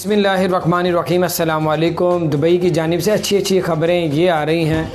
बिस्मिल्लाहिर्रहमानिर्रहीम अस्सलाम वालेकुम। दुबई की जानिब से अच्छी ख़बरें ये आ रही हैं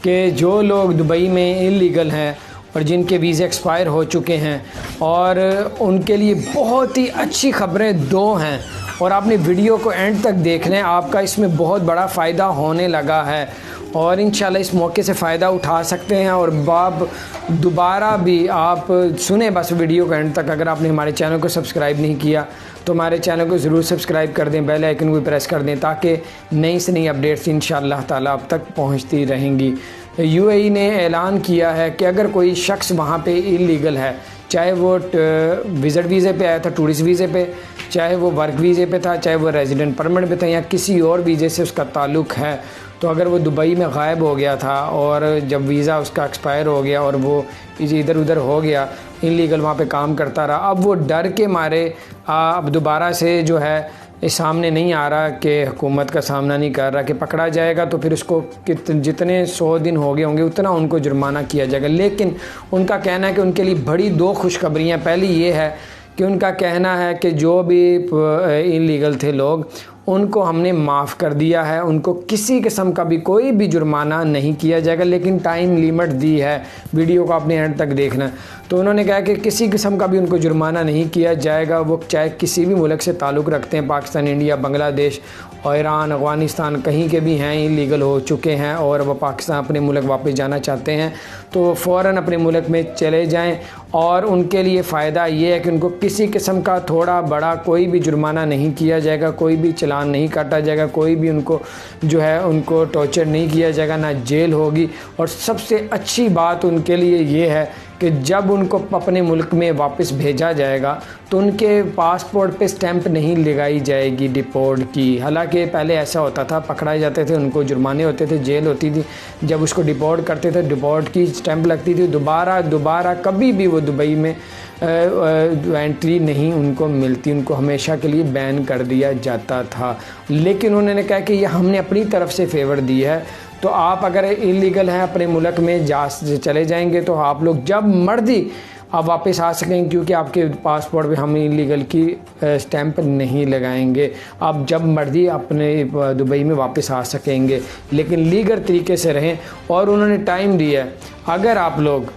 कि जो लोग दुबई में इल्लीगल हैं और जिनके वीज़े एक्सपायर हो चुके हैं और उनके लिए बहुत ही अच्छी ख़बरें दो हैं और आपने वीडियो को एंड तक देख लें, आपका इसमें बहुत बड़ा फ़ायदा होने लगा है और इंशाल्लाह इस मौके से फ़ायदा उठा सकते हैं। और बाब दोबारा भी आप सुने बस वीडियो को एंड तक। अगर आपने हमारे चैनल को सब्सक्राइब नहीं किया तो हमारे चैनल को ज़रूर सब्सक्राइब कर दें, बेल आइकन को प्रेस कर दें ताकि नई से नई अपडेट्स इंशाल्लाह ताला आप तक पहुंचती रहेंगी। यूएई ने ऐलान किया है कि अगर कोई शख्स वहाँ पे इल्लीगल है, चाहे वो विज़िट वीज़े पे आया था, टूरिस्ट वीज़े पे, चाहे वो वर्क वीज़े पे था, चाहे वो रेजिडेंट परमिट पे था या किसी और वीज़े से उसका ताल्लुक़ है, तो अगर वो दुबई में गायब हो गया था और जब वीज़ा उसका एक्सपायर हो गया और वो इधर उधर हो गया, इल्लीगल वहाँ पे काम करता रहा, अब वो डर के मारे अब दोबारा से जो है इस सामने नहीं आ रहा कि हुकूमत का सामना नहीं कर रहा कि पकड़ा जाएगा तो फिर उसको जितने 100 दिन हो गए होंगे उतना उनको जुर्माना किया जाएगा। लेकिन उनका कहना है कि उनके लिए बड़ी दो खुशखबरियाँ। पहली ये है कि उनका कहना है कि जो भी इल्लीगल थे लोग उनको हमने माफ़ कर दिया है, उनको किसी किस्म का भी कोई भी जुर्माना नहीं किया जाएगा, लेकिन टाइम लिमिट दी है। वीडियो को आपने एंड तक देखना है। तो उन्होंने कहा कि किसी किस्म का भी उनको जुर्माना नहीं किया जाएगा, वो चाहे किसी भी मुल्क से ताल्लुक़ रखते हैं, पाकिस्तान, इंडिया, बांग्लादेश और ईरान, अफ़गानिस्तान, कहीं के भी हैं, इल्लीगल हो चुके हैं और वह पाकिस्तान अपने मुल्क वापस जाना चाहते हैं तो फ़ौरन अपने मुल्क में चले जाएं। और उनके लिए फ़ायदा ये है कि उनको किसी किस्म का थोड़ा बड़ा कोई भी जुर्माना नहीं किया जाएगा, कोई भी चालान नहीं काटा जाएगा, कोई भी उनको जो है उनको टॉर्चर नहीं किया जाएगा, ना जेल होगी। और सबसे अच्छी बात उनके लिए ये है कि जब उनको अपने मुल्क में वापस भेजा जाएगा तो उनके पासपोर्ट पे स्टैंप नहीं लगाई जाएगी डिपोर्ट की। हालांकि पहले ऐसा होता था, पकड़ाए जाते थे, उनको जुर्माने होते थे, जेल होती थी, जब उसको डिपोर्ट करते थे डिपोर्ट की स्टैंप लगती थी, दोबारा कभी भी वो दुबई में एंट्री नहीं उनको मिलती, उनको हमेशा के लिए बैन कर दिया जाता था। लेकिन उन्होंने कहा कि ये हमने अपनी तरफ से फेवर दी है, तो आप अगर इल्लीगल हैं अपने मुल्क में चले जाएंगे तो आप लोग जब मर्जी आप वापस आ सकेंगे, क्योंकि आपके पासपोर्ट पे हम इल्लीगल की स्टैंप नहीं लगाएंगे। आप जब मर्जी अपने दुबई में वापस आ सकेंगे, लेकिन लीगल तरीके से रहें। और उन्होंने टाइम दिया है, अगर आप लोग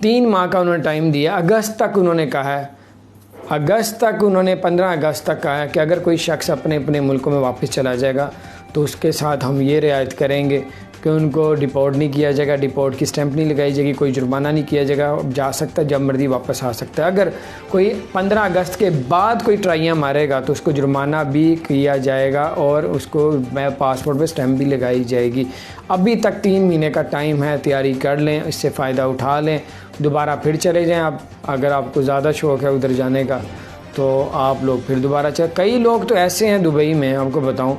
3 माह का उन्होंने टाइम दिया, अगस्त तक उन्होंने कहा है, अगस्त तक उन्होंने 15 अगस्त तक कहा है कि अगर कोई शख्स अपने अपने मुल्कों में वापस चला जाएगा तो उसके साथ हम ये रियायत करेंगे कि उनको डिपोर्ट नहीं किया जाएगा, डिपोर्ट की स्टैंप नहीं लगाई जाएगी, कोई जुर्माना नहीं किया जाएगा, जा सकता है, जब मर्जी वापस आ सकता है। अगर कोई 15 अगस्त के बाद कोई ट्राइयाँ मारेगा तो उसको जुर्माना भी किया जाएगा और उसको पासपोर्ट पे स्टैंप भी लगाई जाएगी। अभी तक 3 महीने का टाइम है, तैयारी कर लें, इससे फ़ायदा उठा लें, दोबारा फिर चले जाएँ। आप अगर आपको ज़्यादा शौक़ है उधर जाने का तो आप लोग फिर दोबारा चले। कई लोग तो ऐसे हैं दुबई में, आपको बताऊं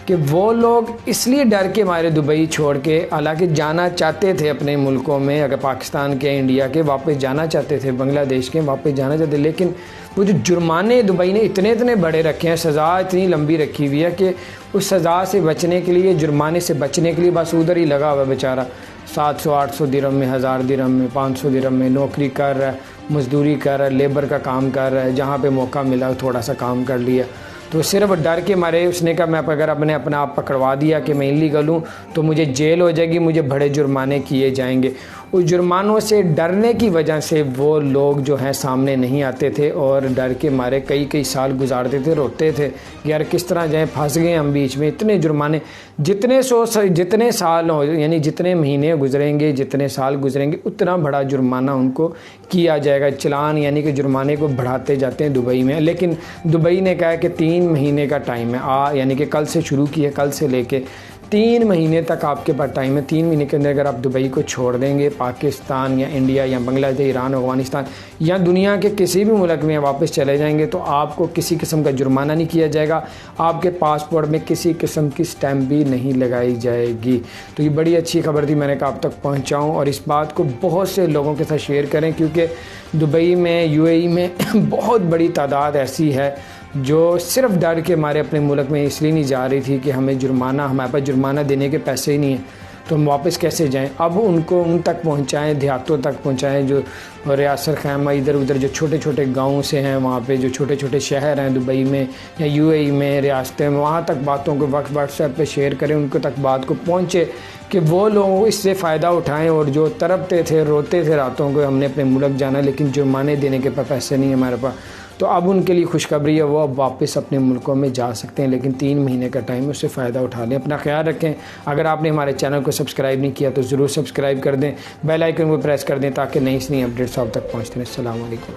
कि वो लोग इसलिए डर के मारे दुबई छोड़ के, हालांकि जाना चाहते थे अपने मुल्कों में, अगर पाकिस्तान के, इंडिया के वापस जाना चाहते थे, बांग्लादेश के वापस जाना चाहते, लेकिन वो जो जुर्माने दुबई ने इतने बड़े रखे हैं, सज़ा इतनी लंबी रखी हुई है कि उस सज़ा से बचने के लिए, जुर्माने से बचने के लिए बस उधर ही लगा हुआ है बेचारा। 700-800 दिरहम में, 1000 दिरहम में, 500 दिरहम में नौकरी कर रहा है, मजदूरी कर रहा है, लेबर का काम कर रहा है, जहाँ पे मौका मिला थोड़ा सा काम कर लिया। तो सिर्फ डर के मारे उसने कहा मैं अगर अपना आप पकड़वा दिया कि मैं इल्लीगल हूँ तो मुझे जेल हो जाएगी, मुझे बड़े जुर्माने किए जाएंगे। उस जुर्मानों से डरने की वजह से वो लोग जो हैं सामने नहीं आते थे और डर के मारे कई साल गुजारते थे, रोते थे कि यार किस तरह जाए, फंस गए हम बीच में, इतने जुर्माने, जितने साल हो, यानी जितने महीने गुजरेंगे, जितने साल गुजरेंगे, उतना बड़ा जुर्माना उनको किया जाएगा। चलान यानी कि जुर्माने को बढ़ाते जाते हैं दुबई में। लेकिन दुबई ने कहा कि 3 महीने का टाइम है, यानी कि कल से शुरू किया, कल से लेके 3 महीने तक आपके पास टाइम है। 3 महीने के अंदर अगर आप दुबई को छोड़ देंगे, पाकिस्तान या इंडिया या बांग्लादेश, ईरान, अफ़गानिस्तान या दुनिया के किसी भी मुल्क में वापस चले जाएंगे तो आपको किसी किस्म का जुर्माना नहीं किया जाएगा, आपके पासपोर्ट में किसी किस्म की स्टैंप भी नहीं लगाई जाएगी। तो ये बड़ी अच्छी खबर थी, मैंने कहा आप तक पहुँचाऊँ और इस बात को बहुत से लोगों के साथ शेयर करें, क्योंकि दुबई में, यूएई में बहुत बड़ी तादाद ऐसी है जो सिर्फ डर के मारे अपने मुल्क में इसलिए नहीं जा रही थी कि हमें जुर्माना, हमारे पास जुर्माना देने के पैसे ही नहीं हैं, तो हम वापस कैसे जाएं। अब उनको उन तक पहुंचाएं, देहातों तक पहुंचाएं, जो रियासत खैमा इधर उधर जो छोटे छोटे गाँव से हैं, वहाँ पे जो छोटे छोटे शहर हैं दुबई में या यूएई में, रियासतें में, वहाँ तक बातों को वक्त व्हाट्सएप पे शेयर करें, उनको तक बात को पहुँचे कि वो लोग इससे फ़ायदा उठाएं। और जो तड़पते थे, रोते थे रातों को हमने अपने मुल्क जाना लेकिन जुर्माने देने के पैसे नहीं हमारे पास, तो अब उनके लिए खुशखबरी है, वो अब वापस अपने मुल्कों में जा सकते हैं, लेकिन 3 महीने का टाइम है, उससे फ़ायदा उठा लें। अपना ख्याल रखें। अगर आपने हमारे चैनल को सब्सक्राइब नहीं किया तो ज़रूर सब्सक्राइब कर दें, बेल आइकन को प्रेस कर दें ताकि नई से नई अपडेट्स आप तक पहुँचते रहें। अस्सलाम वालेकुम।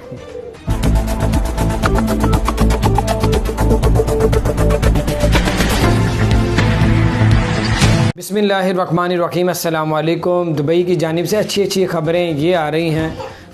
बिस्मिल्लाहिर्रहमानिर्रहीम। अस्सलाम वालेकुम। दुबई की जानिब से अच्छी ख़बरें ये आ रही हैं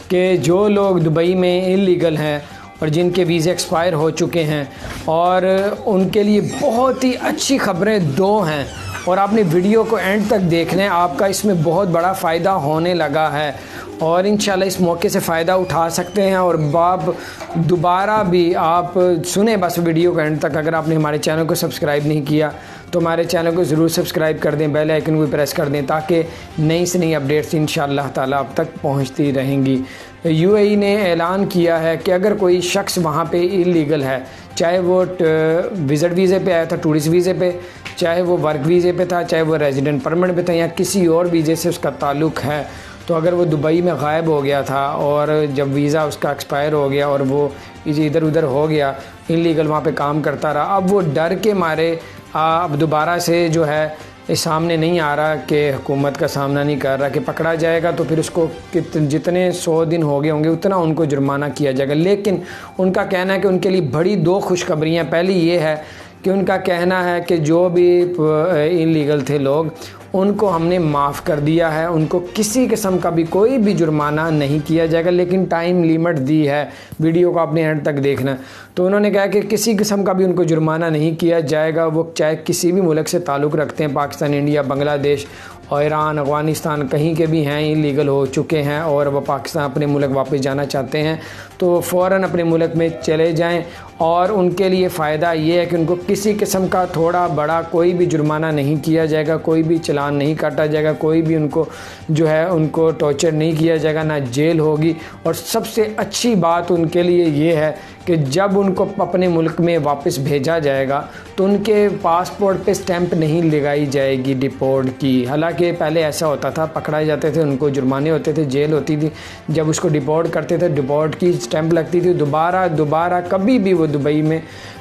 कि जो लोग दुबई में इल्लीगल हैं और जिनके वीज़े एक्सपायर हो चुके हैं, और उनके लिए बहुत ही अच्छी खबरें 2 हैं, और आपने वीडियो को एंड तक देखना है, आपका इसमें बहुत बड़ा फ़ायदा होने लगा है और इंशाल्लाह इस मौके से फ़ायदा उठा सकते हैं। और बाप दोबारा भी आप सुने बस वीडियो को एंड तक। अगर आपने हमारे चैनल को सब्सक्राइब नहीं किया तो हमारे चैनल को ज़रूर सब्सक्राइब कर दें, बेल आइकन को प्रेस कर दें ताकि नई से नई अपडेट्स इंशाल्लाह ताला आप तक पहुंचती रहेंगी। यूएई ने ऐलान किया है कि अगर कोई शख्स वहाँ पे इल्लीगल है, चाहे वो विज़िट वीज़े पे आया था, टूरिस्ट वीज़े पे, चाहे वो वर्क वीज़े पे था, चाहे वो रेजिडेंट परमिट पे था या किसी और वीज़े से उसका ताल्लुक़ है, तो अगर वो दुबई में गायब हो गया था और जब वीज़ा उसका एक्सपायर हो गया और वो इधर उधर हो गया, इल्लीगल वहाँ पे काम करता रहा, अब वो डर के मारे अब दोबारा से जो है इस सामने नहीं आ रहा कि हुकूमत का सामना नहीं कर रहा कि पकड़ा जाएगा तो फिर उसको जितने 100 दिन हो गए होंगे उतना उनको जुर्माना किया जाएगा। लेकिन उनका कहना है कि उनके लिए बड़ी 2 खुशखबरियाँ। पहली ये है कि उनका कहना है कि जो भी इल्लीगल थे लोग, उनको हमने माफ़ कर दिया है, उनको किसी किस्म का भी कोई भी जुर्माना नहीं किया जाएगा, लेकिन टाइम लिमिट दी है। वीडियो को आपने एंड तक देखना। तो उन्होंने कहा कि किसी किस्म का भी उनको जुर्माना नहीं किया जाएगा, वो चाहे किसी भी मुल्क से ताल्लुक़ रखते हैं, पाकिस्तान, इंडिया, बांग्लादेश और ईरान, अफ़गानिस्तान, कहीं के भी हैं, इल्लीगल हो चुके हैं और वह पाकिस्तान अपने मुल्क वापस जाना चाहते हैं तो फ़ौरन अपने मुल्क में चले जाएं। और उनके लिए फ़ायदा ये है कि उनको किसी किस्म का थोड़ा बड़ा कोई भी जुर्माना नहीं किया जाएगा, कोई भी चालान नहीं काटा जाएगा, कोई भी उनको जो है उनको टॉर्चर नहीं किया जाएगा, ना जेल होगी। और सबसे अच्छी बात उनके लिए ये है कि जब उनको अपने मुल्क में वापस भेजा जाएगा तो उनके पासपोर्ट पे स्टैंप नहीं लगाई जाएगी डिपोर्ट की। हालांकि पहले ऐसा होता था, पकड़ाए जाते थे, उनको जुर्माने होते थे, जेल होती थी, जब उसको डिपोर्ट करते थे डिपोर्ट की स्टैंप लगती थी, दोबारा कभी भी वो दुबई में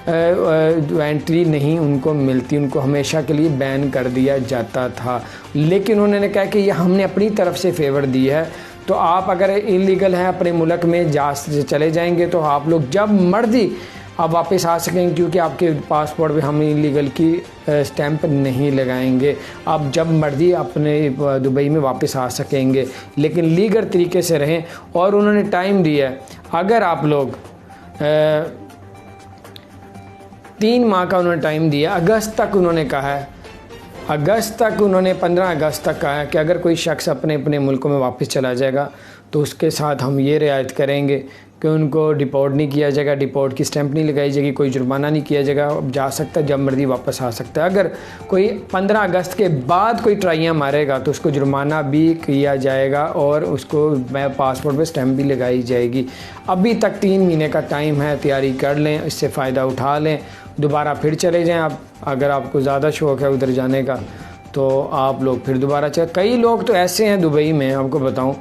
एंट्री नहीं उनको मिलती, उनको हमेशा के लिए बैन कर दिया जाता था। लेकिन उन्होंने कहा कि ये हमने अपनी तरफ से फेवर दी है, तो आप अगर इल्लीगल हैं अपने मुल्क में चले जाएंगे तो आप लोग जब मर्जी आप वापस आ सकेंगे, क्योंकि आपके पासपोर्ट पे हम इल्लीगल की स्टैंप नहीं लगाएंगे। आप जब मर्जी अपने दुबई में वापस आ सकेंगे, लेकिन लीगल तरीके से रहें। और उन्होंने टाइम दिया है, अगर आप लोग 3 माह का उन्होंने टाइम दिया, अगस्त तक उन्होंने कहा है, अगस्त तक उन्होंने 15 अगस्त तक कहा है कि अगर कोई शख्स अपने अपने मुल्कों में वापस चला जाएगा तो उसके साथ हम ये रियायत करेंगे कि उनको डिपोर्ट नहीं किया जाएगा, डिपोर्ट की स्टैंप नहीं लगाई जाएगी, कोई जुर्माना नहीं किया जाएगा, जा सकता है, जब मर्जी वापस आ सकता है। अगर कोई 15 अगस्त के बाद कोई ट्राइयाँ मारेगा तो उसको जुर्माना भी किया जाएगा और उसको पासपोर्ट पे स्टैंप भी लगाई जाएगी। अभी तक 3 महीने का टाइम है, तैयारी कर लें, इससे फ़ायदा उठा लें, दोबारा फिर चले जाएं। आप अगर आपको ज़्यादा शौक़ है उधर जाने का तो आप लोग फिर दोबारा चले। कई लोग तो ऐसे हैं दुबई में, आपको बताऊं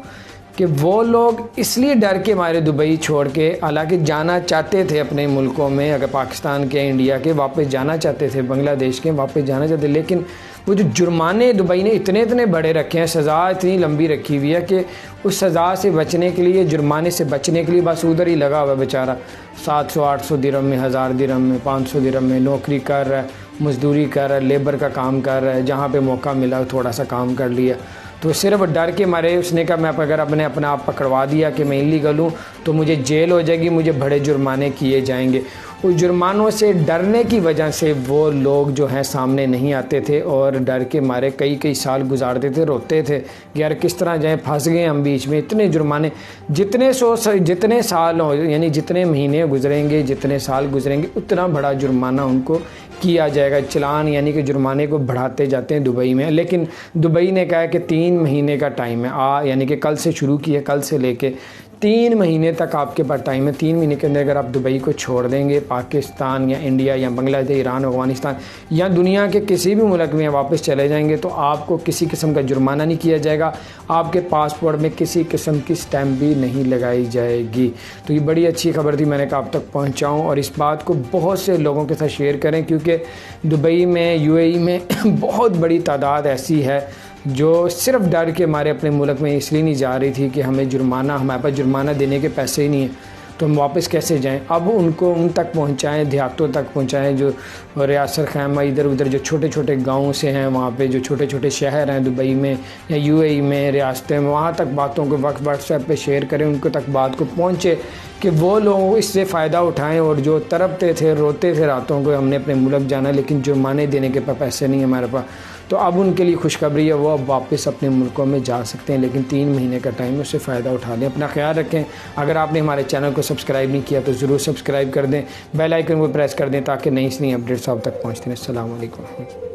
कि वो लोग इसलिए डर के मारे दुबई छोड़ के, हालांकि जाना चाहते थे अपने मुल्कों में, अगर पाकिस्तान के, इंडिया के वापस जाना चाहते थे, बांग्लादेश के वापस जाना चाहते, लेकिन वो जो जुर्माने दुबई ने इतने बड़े रखे हैं, सज़ा इतनी लंबी रखी हुई है कि उस सज़ा से बचने के लिए, जुर्माने से बचने के लिए बस उधर ही लगा हुआ बेचारा। 700-800 दिरहम में, 1000 दिरहम में, 500 दिरहम में नौकरी कर रहा है, मजदूरी कर रहा है, लेबर का काम कर रहा है, जहाँ पे मौका मिला थोड़ा सा काम कर लिया। तो सिर्फ डर के मारे उसने कहा मैं अगर अपना आप पकड़वा दिया कि मैं इल्लीगल हूँ तो मुझे जेल हो जाएगी, मुझे बड़े जुर्माने किए जाएंगे। उस जुर्मानों से डरने की वजह से वो लोग जो हैं सामने नहीं आते थे और डर के मारे कई कई साल गुजारते थे, रोते थे कि यार किस तरह जाए, फंस गए हम बीच में। इतने जुर्माने, जितने साल हो, यानी जितने महीने गुजरेंगे, जितने साल गुजरेंगे, उतना बड़ा जुर्माना उनको किया जाएगा। चालान यानी कि जुर्माने को बढ़ाते जाते हैं दुबई में। लेकिन दुबई ने कहा है कि 3 महीने का टाइम है, यानी कि कल से शुरू किया, कल से लेके 3 महीने तक आपके पास टाइम है। 3 महीने के अंदर अगर आप दुबई को छोड़ देंगे, पाकिस्तान या इंडिया या बांग्लादेश, ईरान, अफगानिस्तान या दुनिया के किसी भी मुल्क में वापस चले जाएंगे तो आपको किसी किस्म का जुर्माना नहीं किया जाएगा, आपके पासपोर्ट में किसी किस्म की स्टैम्प भी नहीं लगाई जाएगी। तो ये बड़ी अच्छी खबर थी, मैंने कहा आप तक पहुँचाऊँ और इस बात को बहुत से लोगों के साथ शेयर करें, क्योंकि दुबई में, यूएई में बहुत बड़ी तादाद ऐसी है जो सिर्फ डर के मारे अपने मुल्क में इसलिए नहीं जा रही थी कि हमारे पास जुर्माना देने के पैसे ही नहीं हैं, तो हम वापस कैसे जाएं। अब उनको उन तक पहुंचाएं, देहातों तक पहुंचाएं, जो रियासत खैमा इधर उधर जो छोटे छोटे गाँव से हैं, वहाँ पे जो छोटे छोटे शहर हैं दुबई में या यूएई में, रियासतें में, वहाँ तक बातों को वक्त व्हाट्सएप पे शेयर करें, उनको तक बात को पहुँचे कि वो लोग इससे फ़ायदा उठाएं और जो तड़पते थे, रोते थे रातों को हमने अपने मुल्क जाना लेकिन जुर्माने देने के पैसे नहीं हमारे पास, तो अब उनके लिए खुशखबरी है, वो अब वापस अपने मुल्कों में जा सकते हैं। लेकिन 3 महीने का टाइम है, उससे फ़ायदा उठा लें। अपना ख्याल रखें। अगर आपने हमारे चैनल को सब्सक्राइब नहीं किया तो ज़रूर सब्सक्राइब कर दें, बेल आइकन को प्रेस कर दें ताकि नई अपडेट्स आप तक पहुँचती हैं। अस्सलाम वालेकुम।